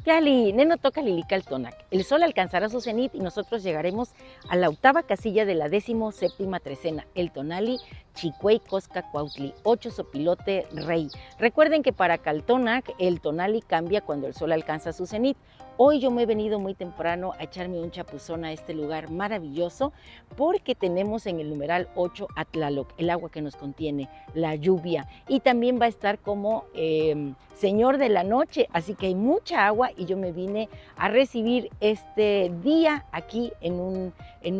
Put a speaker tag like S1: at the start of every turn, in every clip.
S1: Yali, neno toca Lilical-Tonac. El sol alcanzará su cenit y nosotros llegaremos a la octava casilla de la 17ª trecena, el Tonali, Chicuey, Cosca, Cuautli, 8 Sopilote, Rey. Recuerden que para Caltonac el Tonali cambia cuando el sol alcanza su cenit. Hoy yo me he venido muy temprano a echarme un chapuzón a este lugar maravilloso porque tenemos en el numeral 8 a Tlaloc, el agua que nos contiene, la lluvia, y también va a estar como señor de la noche, así que hay mucha agua y yo me vine a recibir este día aquí en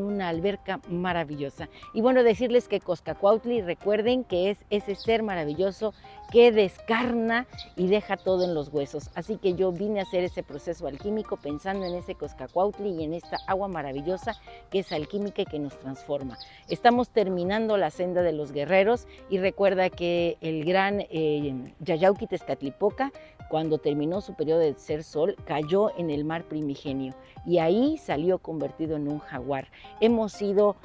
S1: una alberca maravillosa. Y bueno, decirles que Coscacuautli, recuerden que es ese ser maravilloso que descarna y deja todo en los huesos. Así que yo vine a hacer ese proceso alquímico pensando en ese Coscacuautli y en esta agua maravillosa que es alquímica y que nos transforma. Estamos terminando la senda de los guerreros y recuerda que el gran Yayauqui Tezcatlipoca, cuando terminó su periodo de ser sol, cayó en el mar primigenio y ahí salió convertido en un jaguar. Hemos sido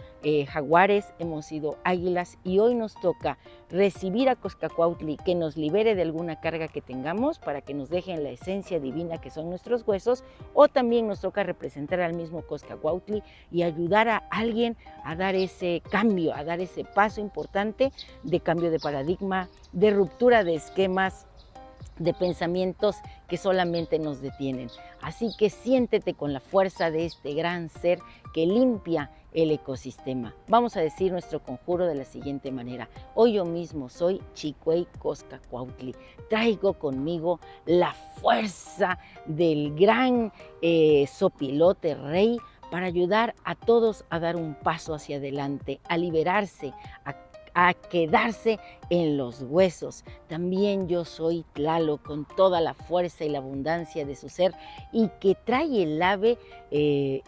S1: jaguares, hemos sido águilas y hoy nos toca recibir a Coscacuautli que nos libere de alguna carga que tengamos para que nos dejen la esencia divina que son nuestros huesos, o también nos toca representar al mismo Coscacuautli y ayudar a alguien a dar ese cambio, a dar ese paso importante de cambio de paradigma, de ruptura de esquemas, de pensamientos que solamente nos detienen. Así que siéntete con la fuerza de este gran ser que limpia el ecosistema. Vamos a decir nuestro conjuro de la siguiente manera. Hoy yo mismo soy Chicuey Coscacuautli. Traigo conmigo la fuerza del gran Sopilote Rey para ayudar a todos a dar un paso hacia adelante, a liberarse, a quedarse en los huesos. También yo soy Tlaloc con toda la fuerza y la abundancia de su ser y que trae el ave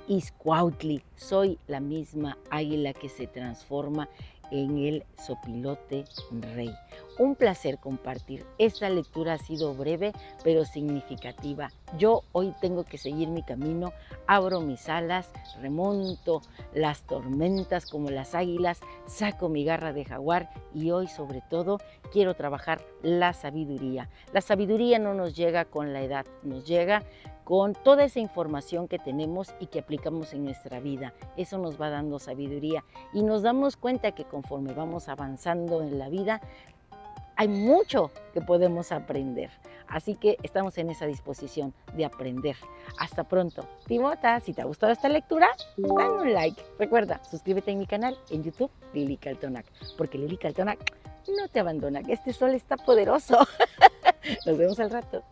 S1: Izcuautli. Soy la misma águila que se transforma en el Sopilote Rey. Un placer compartir. Esta lectura ha sido breve pero significativa. Yo hoy tengo que seguir mi camino, abro mis alas, remonto las tormentas como las águilas, saco mi garra de jaguar y hoy sobre todo quiero trabajar la sabiduría. La sabiduría no nos llega con la edad, nos llega con toda esa información que tenemos y que aplicamos en nuestra vida. Eso nos va dando sabiduría y nos damos cuenta que conforme vamos avanzando en la vida, hay mucho que podemos aprender. Así que estamos en esa disposición de aprender. Hasta pronto. Timota, si te ha gustado esta lectura, dame un like. Recuerda, suscríbete en mi canal en YouTube, Lilical-Tonac, porque Lilical-Tonac no te abandona. Este sol está poderoso. Nos vemos al rato.